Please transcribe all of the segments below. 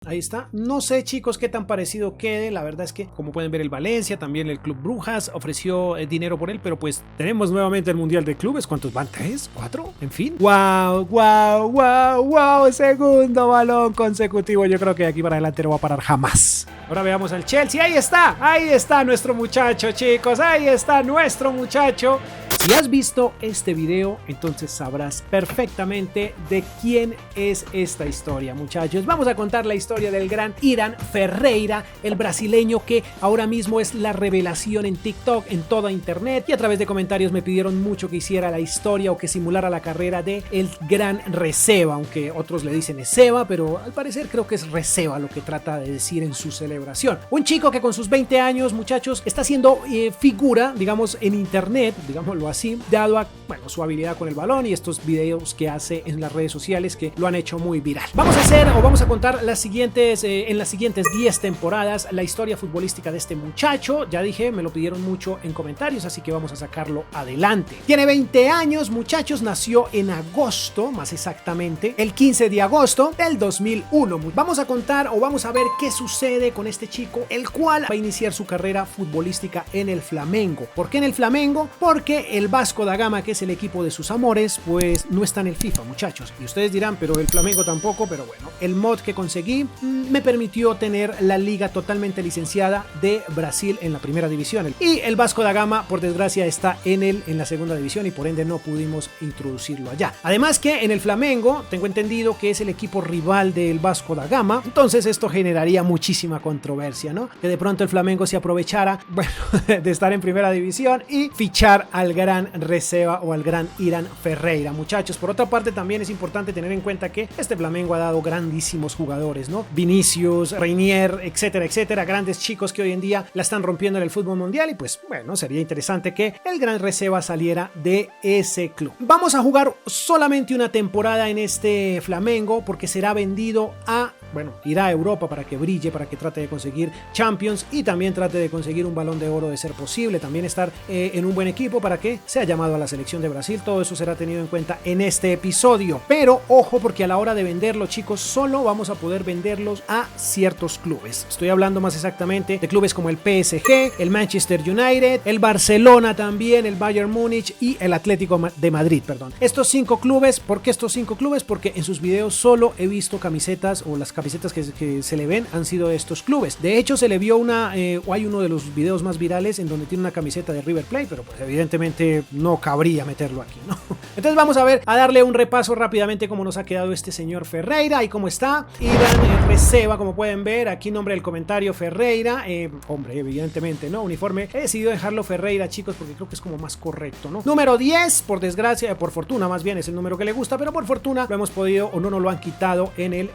Ahí está. No sé, chicos, qué tan parecido quede. La verdad es que, como pueden ver, el Valencia, también el Club Brujas ofreció dinero por él, pero pues tenemos nuevamente el Mundial de Clubes. ¿Cuántos van? ¿3? ¿4? En fin. ¡Wow! ¡Wow! ¡Wow! ¡Wow! Segundo balón consecutivo. Yo creo que de aquí para adelante no va a parar jamás. Ahora veamos al Chelsea. Ahí está. Ahí está nuestro muchacho, chicos. Ahí está nuestro muchacho. Si has visto este video, entonces sabrás perfectamente de quién es esta historia, muchachos. Vamos a contar la historia del gran Irán Ferreira, el brasileño que ahora mismo es la revelación en TikTok, en toda internet, y a través de comentarios me pidieron mucho que hiciera la historia o que simulara la carrera de el gran Receba, aunque otros le dicen Eseba, pero al parecer creo que es Receba lo que trata de decir en su celebración. Un chico que con sus 20 años, muchachos, está haciendo figura, digamos, en internet, digámoslo así, dado a, bueno, su habilidad con el balón y estos videos que hace en las redes sociales que lo han hecho muy viral. Vamos a contar las siguientes, en las siguientes 10 temporadas la historia futbolística de este muchacho. Ya dije, me lo pidieron mucho en comentarios, así que vamos a sacarlo adelante. Tiene 20 años, muchachos, nació en agosto, más exactamente, el 15 de agosto del 2001. Vamos a contar o vamos a ver qué sucede con este chico, el cual va a iniciar su carrera futbolística en el Flamengo. ¿Por qué en el Flamengo? Porque el Vasco da Gama, que es el equipo de sus amores, pues no está en el FIFA, muchachos. Y ustedes dirán, pero el Flamengo tampoco, pero bueno, el mod que conseguí me permitió tener la liga totalmente licenciada de Brasil en la primera división. Y el Vasco da Gama, por desgracia, está en la segunda división y por ende no pudimos introducirlo allá. Además que en el Flamengo, tengo entendido que es el equipo rival del Vasco da Gama, entonces esto generaría muchísima controversia, ¿no? Que de pronto el Flamengo se aprovechara, bueno, de estar en primera división y fichar al gran Receba o al gran Irán Ferreira, muchachos. Por otra parte, también es importante tener en cuenta que este Flamengo ha dado grandísimos jugadores, ¿no? Vinicius, Reinier, etcétera, etcétera, grandes chicos que hoy en día la están rompiendo en el fútbol mundial y pues bueno, sería interesante que el gran Receba saliera de ese club. Vamos a jugar solamente una temporada en este Flamengo porque será vendido a, bueno, irá a Europa para que brille, para que trate de conseguir Champions y también trate de conseguir un Balón de Oro de ser posible, también estar en un buen equipo para que sea llamado a la selección de Brasil. Todo eso será tenido en cuenta en este episodio, pero ojo, porque a la hora de venderlo, chicos, solo vamos a poder venderlos a ciertos clubes. Estoy hablando más exactamente de clubes como el PSG, el Manchester United, el Barcelona también, el Bayern Múnich y el Atlético de Madrid, perdón. Estos 5 clubes, ¿por qué estos 5 clubes? Porque en sus videos solo he visto camisetas o las camisetas que se le ven han sido de estos clubes. De hecho, se le vio una, o hay uno de los videos más virales en donde tiene una camiseta de River Plate, pero pues evidentemente no cabría meterlo aquí, ¿no? Entonces vamos a darle un repaso rápidamente cómo nos ha quedado este señor Ferreira y cómo está. Irán Receba, como pueden ver, aquí nombre del comentario Ferreira, hombre, evidentemente, ¿no? Uniforme, he decidido dejarlo Ferreira, chicos, porque creo que es como más correcto, ¿no? Número 10, por desgracia, por fortuna más bien, es el número que le gusta, pero por fortuna lo hemos podido o no nos lo han quitado en el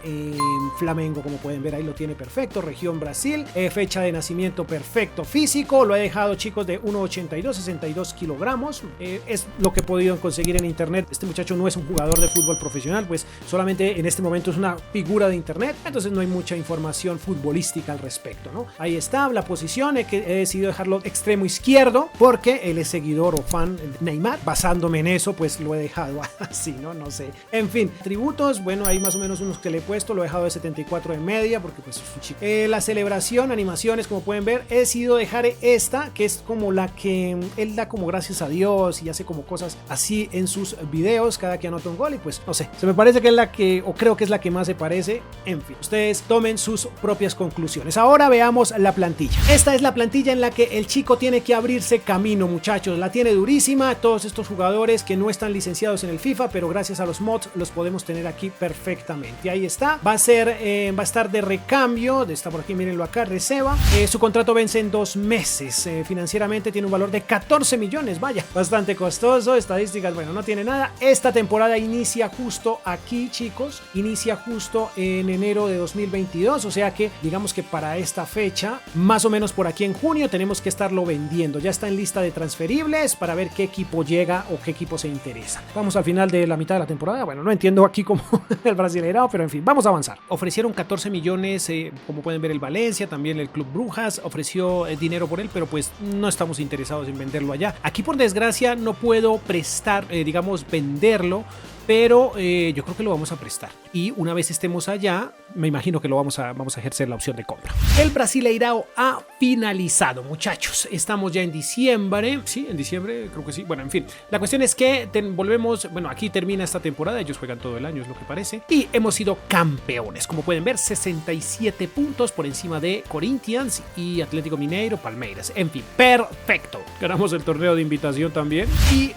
Flamengo, como pueden ver, ahí lo tiene perfecto, región Brasil, fecha de nacimiento perfecto, físico, lo he dejado, chicos, de 1,82, 62 kilogramos, es lo que he podido conseguir en internet. Este muchacho no es un jugador de fútbol profesional, pues solamente en este momento es una figura de internet, entonces no hay mucha información futbolística al respecto, ¿no? Ahí está la posición, he decidido dejarlo extremo izquierdo porque él es seguidor o fan de Neymar, basándome en eso, pues lo he dejado así, ¿no? No sé. En fin, tributos, bueno, hay más o menos unos que le he puesto, lo he dejado de 74 de media porque pues es un chico. La celebración, animaciones, como pueden ver, he decidido dejar esta, que es como la que él da como gracias a Dios y hace como cosas así en sus videos cada que anota un gol y pues no sé, se me parece que es la que, o creo que es la que más se parece. En fin, ustedes tomen sus propias conclusiones. Ahora veamos la plantilla. Esta es la plantilla en la que el chico tiene que abrirse camino, muchachos, la tiene durísima. Todos estos jugadores que no están licenciados en el FIFA, pero gracias a los mods los podemos tener aquí perfectamente. Ahí está, va a estar de recambio, está por aquí, mírenlo acá, Receba. Su contrato vence en 2 meses, financieramente tiene un valor de 14 millones, vaya, bastante costoso. Estadísticas, bueno, no tiene nada. Esta temporada inicia justo aquí, chicos, inicia justo en enero de 2022, o sea que digamos que para esta fecha, más o menos por aquí en junio, tenemos que estarlo vendiendo. Ya está en lista de transferibles para ver qué equipo llega o qué equipo se interesa. Vamos al final de la mitad de la temporada. Bueno, no entiendo aquí como el brasileirao, pero en fin, vamos a avanzar. Ofrecieron 14 millones, como pueden ver, el Valencia, también el Club Brujas ofreció dinero por él, pero pues no estamos interesados en venderlo allá. Aquí, por desgracia, no puedo prestar, digamos, digamos, venderlo, pero yo creo que lo vamos a prestar. Y una vez estemos allá, me imagino que vamos a ejercer la opción de compra. El Brasileirao ha finalizado, muchachos. Estamos ya en diciembre. Sí, en diciembre, creo que sí. Bueno, en fin. La cuestión es que volvemos. Bueno, aquí termina esta temporada. Ellos juegan todo el año, es lo que parece. Y hemos sido campeones. Como pueden ver, 67 puntos por encima de Corinthians y Atlético Mineiro, Palmeiras. En fin, perfecto. Ganamos el torneo de invitación también. Y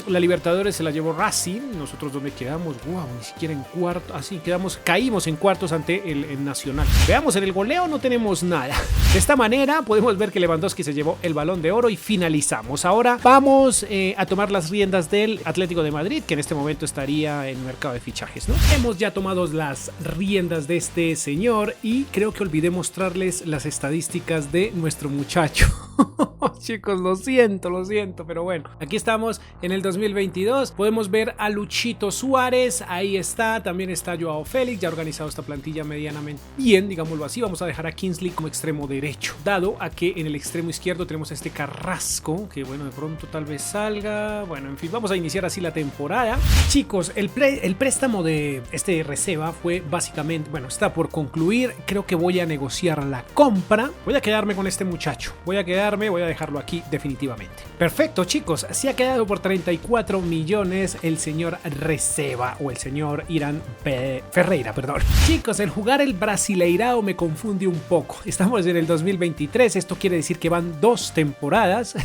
la Libertadores se la llevó Racing. Nosotros donde quedamos, wow, ni siquiera en cuarto, así caímos en cuartos ante el Nacional. Veamos, en el goleo no tenemos nada. De esta manera podemos ver que Lewandowski se llevó el Balón de Oro y finalizamos. Ahora vamos a tomar las riendas del Atlético de Madrid, que en este momento estaría en mercado de fichajes, ¿no? Hemos ya tomado las riendas de este señor y creo que olvidé mostrarles las estadísticas de nuestro muchacho. Chicos, lo siento, pero bueno, aquí estamos en el 2022. Podemos ver a Luchito Suárez, ahí está, también está Joao Félix, ya ha organizado esta plantilla medianamente bien, digámoslo así. Vamos a dejar a Kingsley como extremo derecho, dado a que en el extremo izquierdo tenemos a este Carrasco, que bueno, de pronto tal vez salga. Bueno, en fin, vamos a iniciar así la temporada. Chicos, el préstamo de este Receba fue básicamente, bueno, está por concluir. Creo que voy a negociar la compra. Voy a quedarme con este muchacho, voy a dejarlo aquí definitivamente. Perfecto, chicos, se ha quedado por 34 millones el señor Receba, o el señor Irán Ferreira, perdón. Chicos, el jugar el Brasileirao me confunde un poco. Estamos en el 2023, esto quiere decir que van 2 temporadas.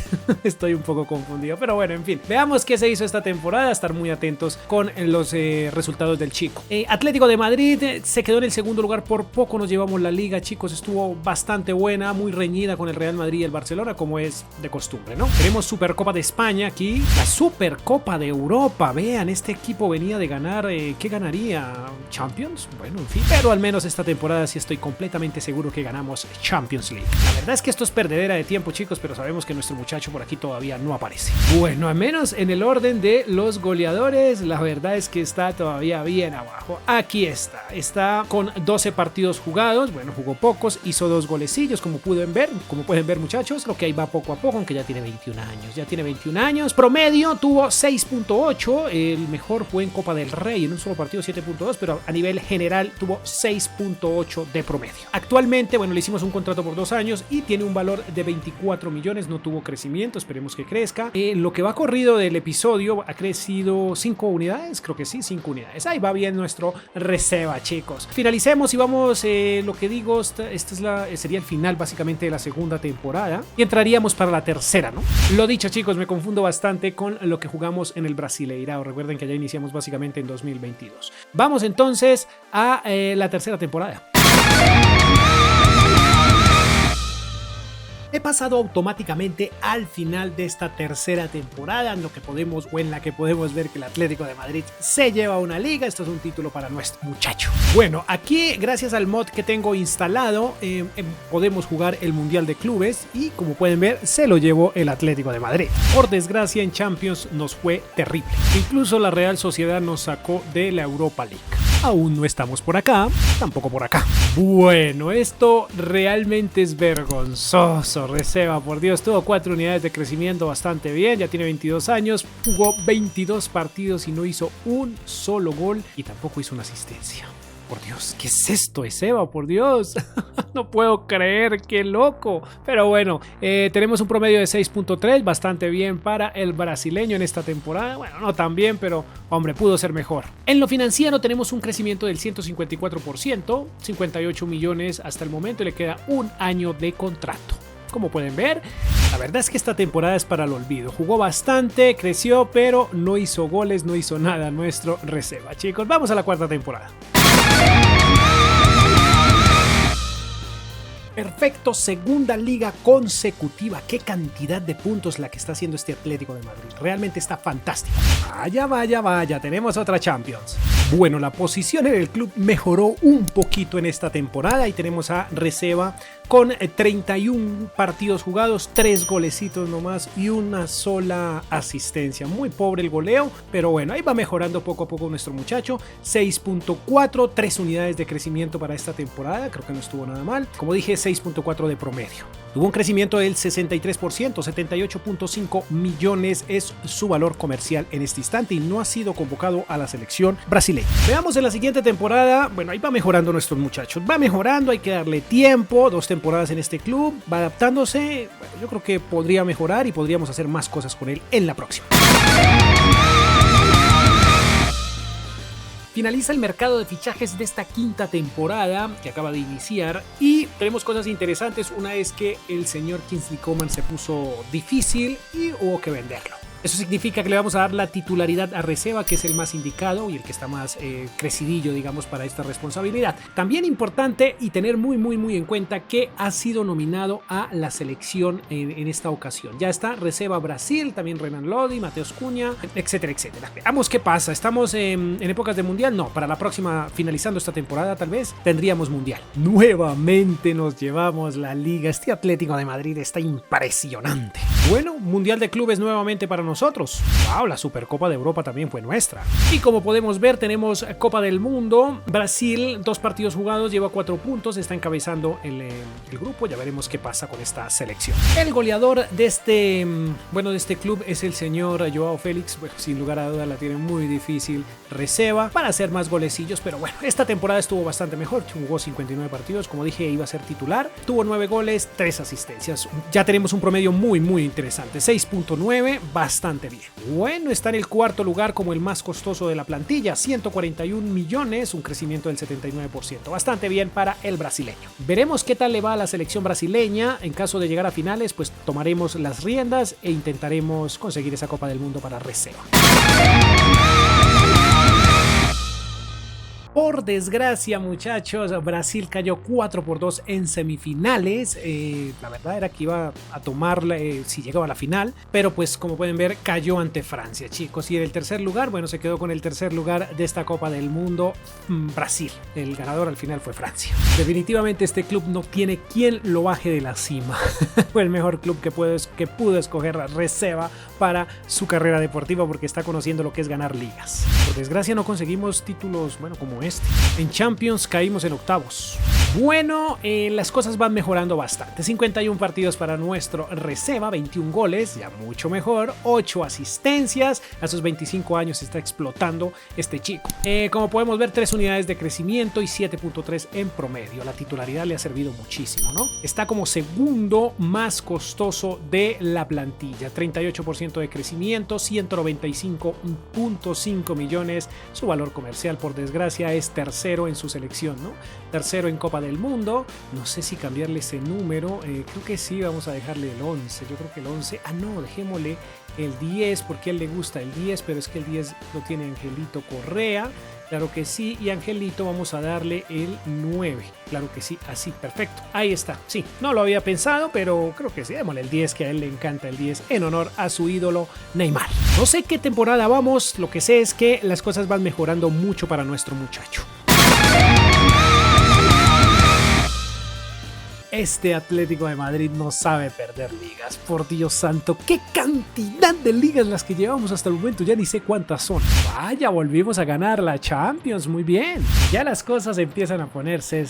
Estoy un poco confundido, pero bueno, en fin. Veamos qué se hizo esta temporada, estar muy atentos con los resultados del chico. Atlético de Madrid se quedó en el segundo lugar, por poco nos llevamos la liga, chicos. Estuvo bastante buena, muy reñida con el Real Madrid y el Barcelona, como es de costumbre, ¿no? Tenemos Supercopa de España aquí, la Supercopa de Europa. Vean, este equipo venía de ganar, ¿qué ganaría? ¿Champions? Bueno, en fin, pero al menos esta temporada sí estoy completamente seguro que ganamos Champions League. La verdad es que esto es perdedera de tiempo, chicos, pero sabemos que nuestro muchacho por aquí todavía no aparece. Bueno, al menos en el orden de los goleadores, la verdad es que está todavía bien abajo. Aquí está con 12 partidos jugados. Bueno, jugó pocos, hizo 2 golecillos, como pueden ver, muchachos. Lo que ahí va poco a poco, aunque ya tiene 21 años. Promedio tuvo 6.8, el mejor fue en Copa del Rey, en un solo partido 7.2, pero a nivel general tuvo 6.8 de promedio. Actualmente, bueno, le hicimos un contrato por 2 años y tiene un valor de 24 millones, no tuvo crecimiento, esperemos que crezca. Lo que va corrido del episodio ha crecido 5 unidades, creo que sí, 5 unidades. Ahí va bien nuestro Receba, chicos. Finalicemos y vamos, lo que digo, sería el final básicamente de la segunda temporada y entraríamos para la tercera, ¿no? Lo dicho, chicos, me confundo bastante con lo que jugamos en el Brasileirao. Recuerden que ya iniciamos básicamente en 2022. Vamos entonces a la tercera temporada. He pasado automáticamente al final de esta tercera temporada en la que podemos ver que el Atlético de Madrid se lleva una liga. Esto es un título para nuestro muchacho. Bueno, aquí gracias al mod que tengo instalado podemos jugar el Mundial de Clubes y como pueden ver se lo llevó el Atlético de Madrid. Por desgracia en Champions nos fue terrible. Incluso la Real Sociedad nos sacó de la Europa League. Aún no estamos por acá, tampoco por acá. Bueno, esto realmente es vergonzoso. Receba, por Dios, tuvo 4 unidades de crecimiento bastante bien, ya tiene 22 años, jugó 22 partidos y no hizo un solo gol y tampoco hizo una asistencia. Por Dios, ¿qué es esto, Receba? Por Dios, no puedo creer, qué loco. Pero bueno, tenemos un promedio de 6.3, bastante bien para el brasileño en esta temporada. Bueno, no tan bien, pero hombre, pudo ser mejor. En lo financiero tenemos un crecimiento del 154%, 58 millones hasta el momento y le queda un año de contrato. Como pueden ver, la verdad es que esta temporada es para el olvido. Jugó bastante, creció, pero no hizo goles, no hizo nada nuestro Receba. Chicos, vamos a la cuarta temporada. Perfecto, segunda liga consecutiva. Qué cantidad de puntos la que está haciendo este Atlético de Madrid. Realmente está fantástico. Vaya, tenemos otra Champions. Bueno, la posición en el club mejoró un poquito en esta temporada y tenemos a Receba con 31 partidos jugados, 3 golecitos nomás y una sola asistencia. Muy pobre el goleo, pero bueno, ahí va mejorando poco a poco nuestro muchacho. 6.4, 3 unidades de crecimiento para esta temporada, creo que no estuvo nada mal. Como dije, 6.8 3.4 de promedio. Tuvo un crecimiento del 63%, 78.5 millones es su valor comercial en este instante y no ha sido convocado a la selección brasileña. Veamos en la siguiente temporada, bueno, ahí va mejorando nuestros muchachos, va mejorando, hay que darle tiempo, 2 temporadas en este club, va adaptándose, bueno, yo creo que podría mejorar y podríamos hacer más cosas con él en la próxima. Finaliza el mercado de fichajes de esta quinta temporada que acaba de iniciar y tenemos cosas interesantes. Una es que el señor Kingsley Coman se puso difícil y hubo que venderlo. Eso significa que le vamos a dar la titularidad a Receba, que es el más indicado y el que está más crecidillo, digamos, para esta responsabilidad. También importante y tener muy en cuenta que ha sido nominado a la selección en esta ocasión. Ya está Receba Brasil, también Renan Lodi, Mateus Cunha, etcétera. Veamos qué pasa. ¿Estamos en épocas de mundial? No, para la próxima, finalizando esta temporada tal vez, tendríamos mundial. Nuevamente nos llevamos la liga. Este Atlético de Madrid está impresionante. Bueno, mundial de clubes nuevamente para nosotros. Wow, la Supercopa de Europa también fue nuestra. Y como podemos ver, tenemos Copa del Mundo. Brasil, 2 partidos jugados, lleva 4 puntos, está encabezando el grupo. Ya veremos qué pasa con esta selección. El goleador de este club es el señor Joao Félix. Bueno, sin lugar a duda la tiene muy difícil Receba para hacer más golecillos, pero bueno, esta temporada estuvo bastante mejor. Jugó 59 partidos, como dije, iba a ser titular. Tuvo 9 goles, 3 asistencias. Ya tenemos un promedio muy interesante, 6.9, bastante bien. Bueno, está en el cuarto lugar como el más costoso de la plantilla, 141 millones, un crecimiento del 79%, bastante bien para el brasileño. Veremos qué tal le va a la selección brasileña. En caso de llegar a finales, pues tomaremos las riendas e intentaremos conseguir esa Copa del Mundo para Receba. Por desgracia, muchachos, Brasil cayó 4-2 en semifinales. La verdad era que iba a tomarla si llegaba a la final, pero pues como pueden ver cayó ante Francia, chicos. Y en el tercer lugar, bueno, se quedó con el tercer lugar de esta Copa del Mundo Brasil. El ganador al final fue Francia. Definitivamente este club no tiene quien lo baje de la cima. Fue el mejor club que pudo escoger Receba para su carrera deportiva porque está conociendo lo que es ganar ligas. Por desgracia no conseguimos títulos, bueno, como este. En Champions caímos en octavos. Bueno, las cosas van mejorando bastante. 51 partidos para nuestro Receba, 21 goles, ya mucho mejor, 8 asistencias. A sus 25 años está explotando este chico. Como podemos ver, 3 unidades de crecimiento y 7.3 en promedio. La titularidad le ha servido muchísimo, ¿no? Está como segundo más costoso de la plantilla. 38% de crecimiento, 195.5 millones. Su valor comercial, por desgracia, es tercero en su selección, ¿no? Tercero en Copa del Mundo. No sé si cambiarle ese número. Creo que sí, vamos a dejarle el 11. Yo creo que el 11. Ah, no, dejémosle el 10 porque a él le gusta el 10, pero es que el 10 lo tiene Angelito Correa. Claro que sí, y Angelito vamos a darle el 9. Claro que sí, así, perfecto. Ahí está, sí, no lo había pensado, pero creo que sí, démosle el 10, que a él le encanta el 10, en honor a su ídolo Neymar. No sé qué temporada vamos, lo que sé es que las cosas van mejorando mucho para nuestro muchacho. Este Atlético de Madrid no sabe perder ligas, por Dios santo, qué cantidad de ligas las que llevamos hasta el momento, ya ni sé cuántas son. Vaya, volvimos a ganar la Champions, muy bien. Ya las cosas empiezan a ponerse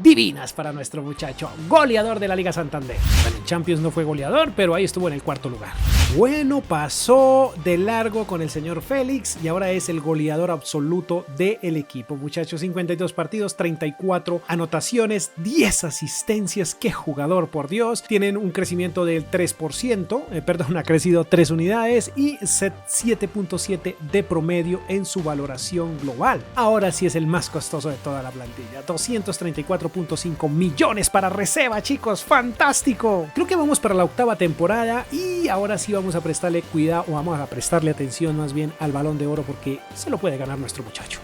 divinas para nuestro muchacho, goleador de la Liga Santander. Bueno, en Champions no fue goleador, pero ahí estuvo en el cuarto lugar. Bueno, pasó de largo con el señor Félix y ahora es el goleador absoluto del equipo, muchachos. 52 partidos, 34 anotaciones, 10 asistencias. ¡Qué jugador, por Dios! Tienen un crecimiento del 3%, ha crecido 3 unidades y 7.7 de promedio en su valoración global. Ahora sí es el más costoso de toda la plantilla. 234.5 millones para Receba, chicos. ¡Fantástico! Creo que vamos para la 8ª temporada y ahora sí vamos a prestarle cuidado, o vamos a prestarle atención más bien al Balón de Oro porque se lo puede ganar nuestro muchacho.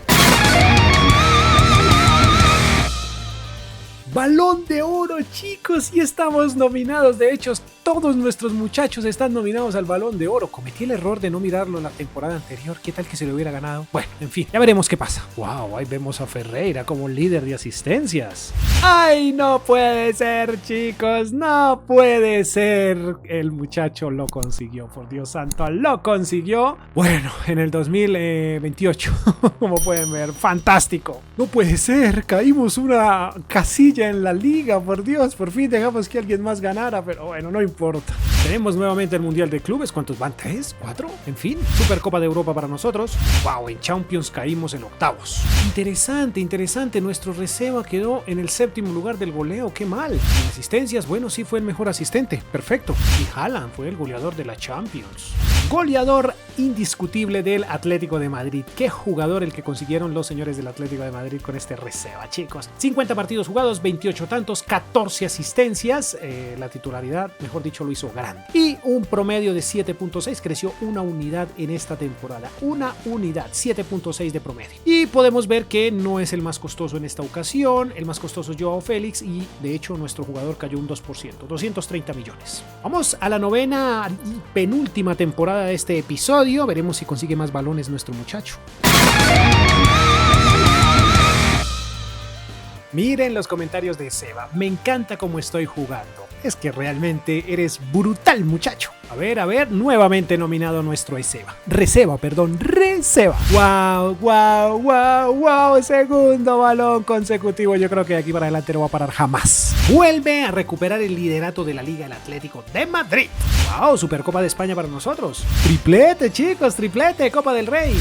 Balón de Oro, chicos, y estamos nominados. De hecho, todos nuestros muchachos están nominados al Balón de Oro. Cometí el error de no mirarlo la temporada anterior. ¿Qué tal que se lo hubiera ganado? Bueno, en fin, ya veremos qué pasa. Wow, ahí vemos a Ferreira como líder de asistencias. ¡Ay, no puede ser, chicos! ¡No puede ser! El muchacho lo consiguió, por Dios santo, lo consiguió. Bueno, en el 2028, como pueden ver, fantástico. No puede ser, caímos una casilla en la liga, por Dios, por fin dejamos que alguien más ganara, pero bueno, no importa. Tenemos nuevamente el Mundial de Clubes. ¿Cuántos van? ¿3? ¿4? En fin, Supercopa de Europa para nosotros. Wow, en Champions caímos en octavos. Interesante, interesante. Nuestro reserva quedó en el 7º lugar del goleo. ¡Qué mal! En asistencias, bueno, sí fue el mejor asistente. Perfecto. Y Haaland fue el goleador de la Champions. Goleador indiscutible del Atlético de Madrid. Qué jugador el que consiguieron los señores del Atlético de Madrid con este reserva, chicos. 50 partidos jugados, 28 tantos, 14 asistencias. La titularidad, mejor dicho, lo hizo grande. Y un promedio de 7.6, creció una unidad en esta temporada. Una unidad, 7.6 de promedio. Y podemos ver que no es el más costoso en esta ocasión. El más costoso es Joao Félix y de hecho nuestro jugador cayó un 2%, 230 millones. Vamos a la novena y penúltima temporada de este episodio. Veremos si consigue más balones nuestro muchacho. Miren los comentarios de Seba. Me encanta cómo estoy jugando. Es que realmente eres brutal, muchacho. A ver, nuevamente nominado nuestro Receba. Receba. Wow. Segundo balón consecutivo. Yo creo que de aquí para adelante no va a parar jamás. Vuelve a recuperar el liderato de la Liga el Atlético de Madrid. Wow, Supercopa de España para nosotros. Triplete, chicos, triplete, Copa del Rey.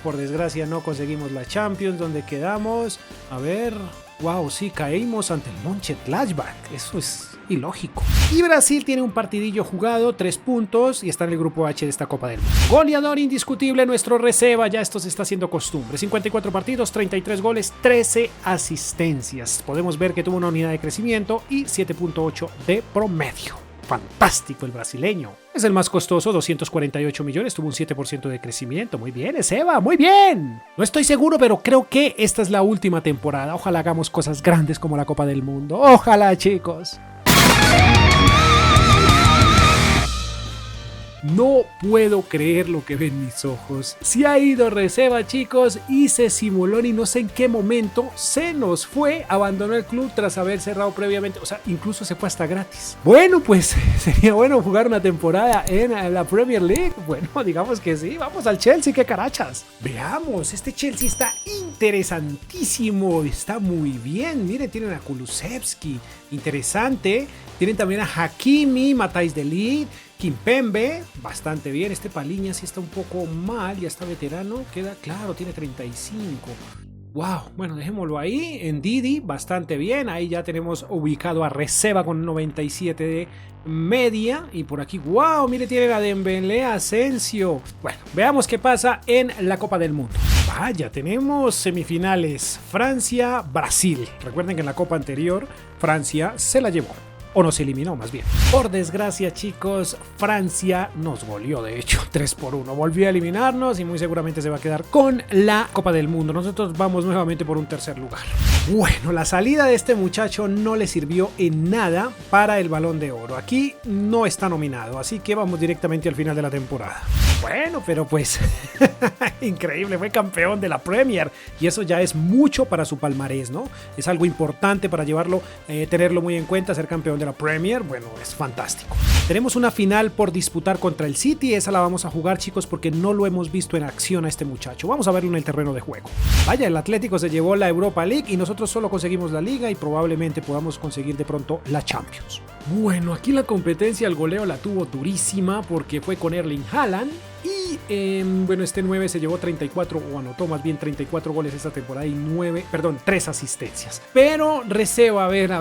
Por desgracia no conseguimos la Champions, donde quedamos. A ver, wow, sí, caímos ante el Mönchengladbach. Eso es ilógico. Y Brasil tiene un partidillo jugado, 3 puntos, y está en el grupo H de esta Copa del Mundo. Goleador indiscutible, nuestro Receba, ya esto se está haciendo costumbre. 54 partidos, 33 goles, 13 asistencias. Podemos ver que tuvo una unidad de crecimiento y 7.8 de promedio. Fantástico el brasileño. Es el más costoso, 248 millones, tuvo un 7% de crecimiento. Muy bien, Receba, muy bien. No estoy seguro, pero creo que esta es la última temporada. Ojalá hagamos cosas grandes como la Copa del Mundo. Ojalá, chicos. No puedo creer lo que ven mis ojos. Se ha ido Receba, chicos, y se simuló y no sé en qué momento se nos fue, abandonó el club tras haber cerrado previamente, o sea, incluso se fue hasta gratis. Bueno, pues sería bueno jugar una temporada en la Premier League. Bueno, digamos que sí, vamos al Chelsea, qué carachas. Veamos, este Chelsea está interesantísimo, está muy bien. Miren, tienen a Kulusevski, interesante. Tienen también a Hakimi, Matthijs de Ligt, Kimpembe, bastante bien. Este Paliña sí está un poco mal, ya está veterano, queda claro, tiene 35. Wow, bueno, dejémoslo ahí. En Didi, bastante bien. Ahí ya tenemos ubicado a Receba con 97 de media. Y por aquí, wow, mire, tiene a Dembélé, Asensio. Bueno, veamos qué pasa en la Copa del Mundo. Vaya, tenemos semifinales Francia-Brasil. Recuerden que en la Copa anterior Francia se la llevó. O nos eliminó, más bien. Por desgracia, chicos, Francia nos goleó, de hecho, 3-1. Volvió a eliminarnos y muy seguramente se va a quedar con la Copa del Mundo. Nosotros vamos nuevamente por un tercer lugar. Bueno, la salida de este muchacho no le sirvió en nada para el Balón de Oro. Aquí no está nominado, así que vamos directamente al final de la temporada. Bueno, pero pues increíble, fue campeón de la Premier y eso ya es mucho para su palmarés, ¿no? Es algo importante para llevarlo, tenerlo muy en cuenta, ser campeón de la Premier. Bueno, es fantástico. Tenemos una final por disputar contra el City, esa la vamos a jugar, chicos, porque no lo hemos visto en acción a este muchacho. Vamos a verlo en el terreno de juego. Vaya, el Atlético se llevó la Europa League y nosotros solo conseguimos la Liga y probablemente podamos conseguir de pronto la Champions. Bueno, aquí la competencia, el goleo la tuvo durísima porque fue con Erling Haaland. Y bueno, este 9 se llevó 34, o anotó más bien 34 goles esta temporada y 3 asistencias. Pero Receba, a ver,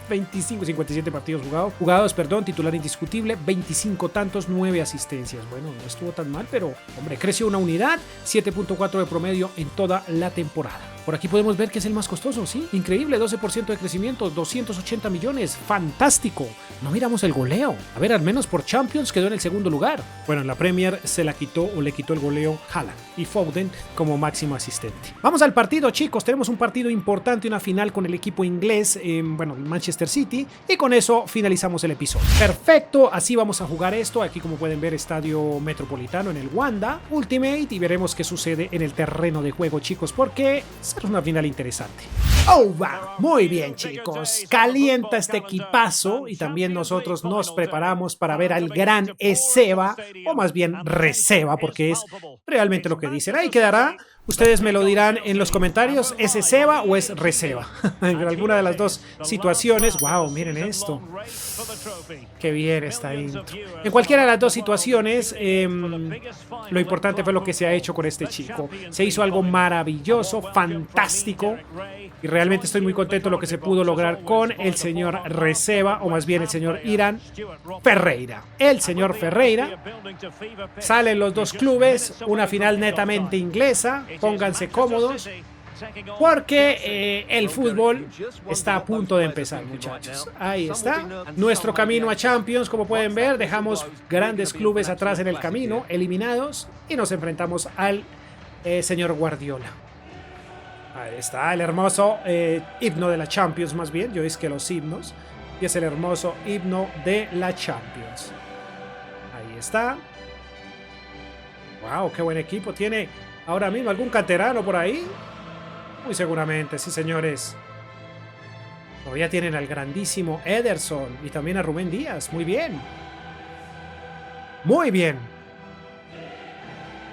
57 partidos jugados, titular indiscutible, 25 tantos, 9 asistencias. Bueno, no estuvo tan mal, pero hombre, creció una unidad, 7.4 de promedio en toda la temporada. Por aquí podemos ver que es el más costoso, ¿sí? Increíble, 12% de crecimiento, 280 millones, fantástico. No miramos el goleo. A ver, al menos por Champions quedó en el segundo lugar. Bueno, en la Premier se la quitó o le quitó el goleo Haaland y Foden como máximo asistente. Vamos al partido, chicos. Tenemos un partido importante, una final con el equipo inglés, bueno, el Manchester City, y con eso finalizamos el episodio. Perfecto, así vamos a jugar esto. Aquí, como pueden ver, estadio Metropolitano en el Wanda Ultimate, y veremos qué sucede en el terreno de juego, chicos, porque será una final interesante. ¡Oh, va! Muy bien, chicos. Calienta este equipazo y también nosotros nos preparamos para ver al gran Ezeba, o más bien Receba, porque es realmente lo que dicen. Ahí quedará. Ustedes me lo dirán en los comentarios, ¿es Ezeba o es Receba? En alguna de las dos situaciones. ¡Wow! Miren esto. ¡Qué bien está intro! En cualquiera de las dos situaciones, lo importante fue lo que se ha hecho con este chico. Se hizo algo maravilloso, fantástico, y realmente estoy muy contento de lo que se pudo lograr con el señor Receba, o más bien el señor Irán Ferreira. El señor Ferreira. Salen los dos clubes, una final netamente inglesa. Pónganse cómodos, porque el fútbol está a punto de empezar, muchachos. Ahí está nuestro camino a Champions. Como pueden ver, dejamos grandes clubes atrás en el camino, eliminados, y nos enfrentamos al señor Guardiola. Ahí está el hermoso himno de la Champions, más bien. Yo es que los himnos, y es el hermoso himno de la Champions. Ahí está. Wow, qué buen equipo tiene ahora mismo. ¿Algún canterano por ahí? Muy seguramente, sí, señores. Todavía tienen al grandísimo Ederson y también a Rubén Díaz. Muy bien. Muy bien.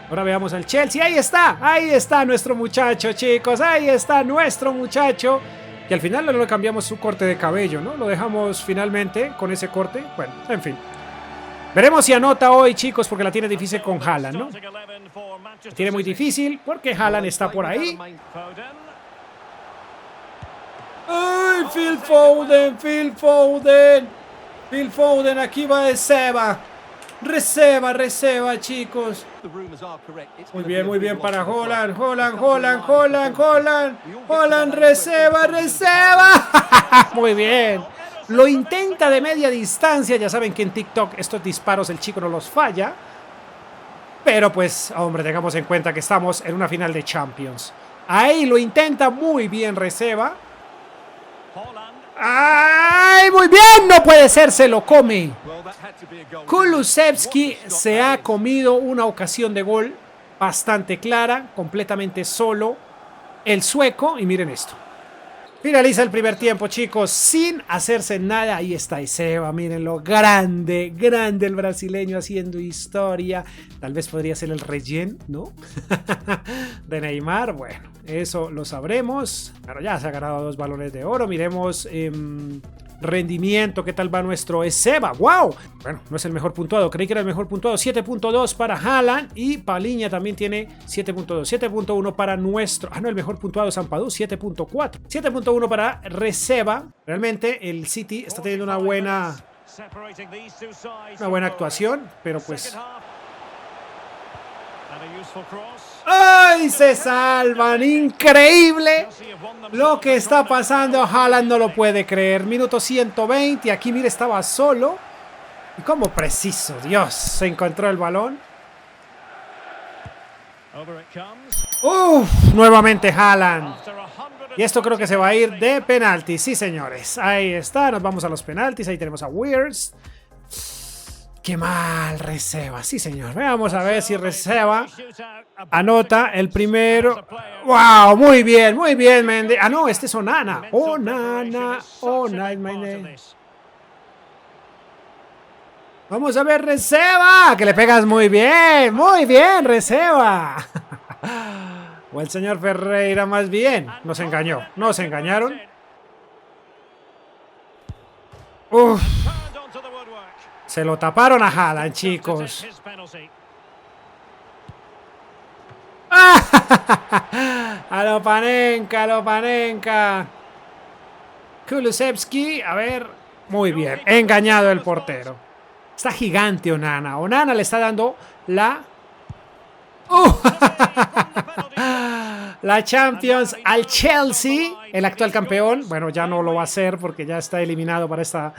Ahora veamos al Chelsea. Ahí está nuestro muchacho, chicos. Ahí está nuestro muchacho. Y al final no le cambiamos su corte de cabello, ¿no? Lo dejamos finalmente con ese corte. Bueno, en fin. Veremos si anota hoy, chicos, porque la tiene difícil con Haaland, ¿no? La tiene muy difícil porque Haaland está por ahí. ¡Ay, Phil Foden! Phil Foden, aquí va Ezeba. Receba, chicos. Muy bien para Haaland. Haaland, Receba. Muy bien. Lo intenta de media distancia. Ya saben que en TikTok estos disparos el chico no los falla. Pero pues, hombre, tengamos en cuenta que estamos en una final de Champions. Ahí lo intenta muy bien Receba. ¡Ay, muy bien! No puede ser, se lo come. Kulusevski se ha comido una ocasión de gol bastante clara, completamente solo. El sueco, y miren esto. Finaliza el primer tiempo, chicos, sin hacerse nada. Ahí está Ezeba, mírenlo, grande el brasileño haciendo historia. Tal vez podría ser el rellén, ¿no? De Neymar, bueno, eso lo sabremos. Pero ya se ha ganado 2 balones de oro. Miremos rendimiento, ¿qué tal va nuestro Ezeba? ¡Wow! Bueno, no es el mejor puntuado, creí que era el mejor puntuado. 7.2 para Haaland, y Paliña también tiene 7.2. 7.1 para nuestro... el mejor puntuado es Ampadu, 7.4. 7.1 para Receba. Realmente el City está teniendo una buena actuación, pero pues... ¡Ay! Se salvan. Increíble lo que está pasando. Haaland no lo puede creer. Minuto 120. Aquí, mire, estaba solo. Y como preciso, Dios, se encontró el balón. Nuevamente Haaland. Y esto creo que se va a ir de penalti. Sí, señores. Ahí está. Nos vamos a los penaltis. Ahí tenemos a Wears. Qué mal, Receba. Sí, señor. Vamos a ver si Receba anota el primero. ¡Wow! Muy bien, Mendy. No, este es Onana. Onana. Vamos a ver, Receba. Que le pegas muy bien, Receba. O el señor Ferreira, más bien. Nos engañaron. Se lo taparon a Haaland, chicos. A lo Panenka. Kulusevski, a ver. Muy bien, engañado el portero. Está gigante Onana. Onana le está dando la... la Champions al Chelsea, el actual campeón. Bueno, ya no lo va a hacer porque ya está eliminado para esta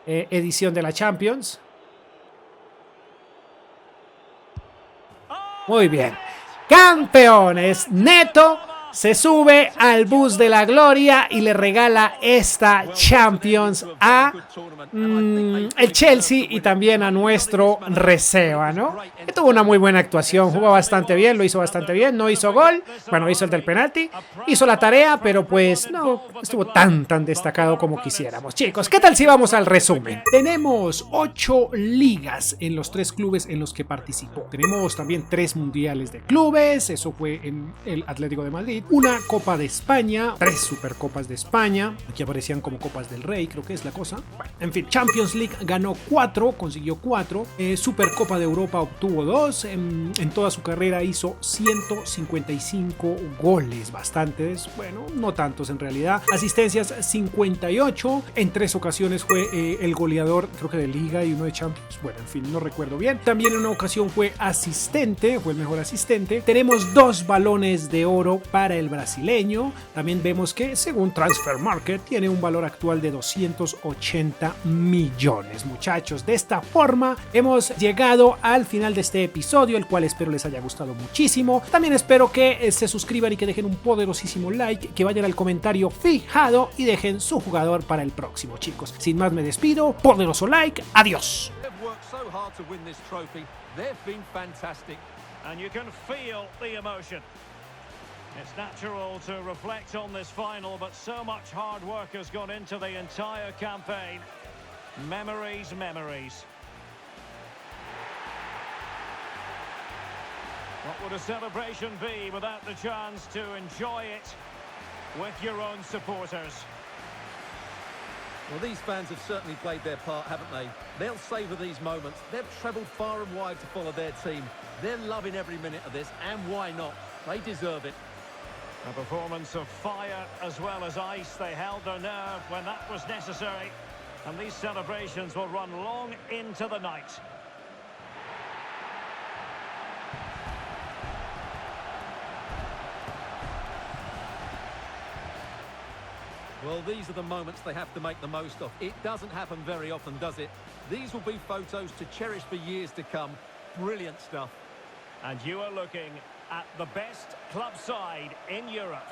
edición de la Champions. Muy bien. Campeones, Neto se sube al bus de la gloria y le regala esta Champions a el Chelsea y también a nuestro Reserva, ¿no? Que tuvo una muy buena actuación, jugó bastante bien, lo hizo bastante bien, no hizo gol, bueno, hizo el del penalti, hizo la tarea, pero pues no estuvo tan destacado como quisiéramos. Chicos, ¿qué tal si vamos al resumen? Tenemos 8 ligas en los 3 clubes en los que participó. Tenemos también 3 mundiales de clubes, eso fue en el Atlético de Madrid. Una Copa de España, 3 Supercopas de España, aquí aparecían como Copas del Rey, creo que es la cosa. Bueno, en fin, Champions League ganó 4, consiguió 4, Supercopa de Europa obtuvo 2, en toda su carrera hizo 155 goles, bastantes, bueno, no tantos en realidad, asistencias 58, en 3 ocasiones fue el goleador, creo que de Liga y uno de Champions, bueno, en fin, no recuerdo bien. También en una ocasión fue asistente, fue el mejor asistente. Tenemos 2 balones de oro para el brasileño. También vemos que según Transfer Market tiene un valor actual de 280 millones. Muchachos, de esta forma hemos llegado al final de este episodio, el cual espero les haya gustado muchísimo. También espero que se suscriban y que dejen un poderosísimo like, que vayan al comentario fijado y dejen su jugador para el próximo, chicos. Sin más me despido, poderoso like, adiós. It's natural to reflect on this final, but so much hard work has gone into the entire campaign. Memories, memories. What would a celebration be without the chance to enjoy it with your own supporters? Well, these fans have certainly played their part, haven't they? They'll savour these moments. They've travelled far and wide to follow their team. They're loving every minute of this, and why not? They deserve it. A performance of fire as well as ice. They held their nerve when that was necessary. And these celebrations will run long into the night. Well, these are the moments they have to make the most of. It doesn't happen very often, does it? These will be photos to cherish for years to come. Brilliant stuff. And you are looking at the best club side in Europe.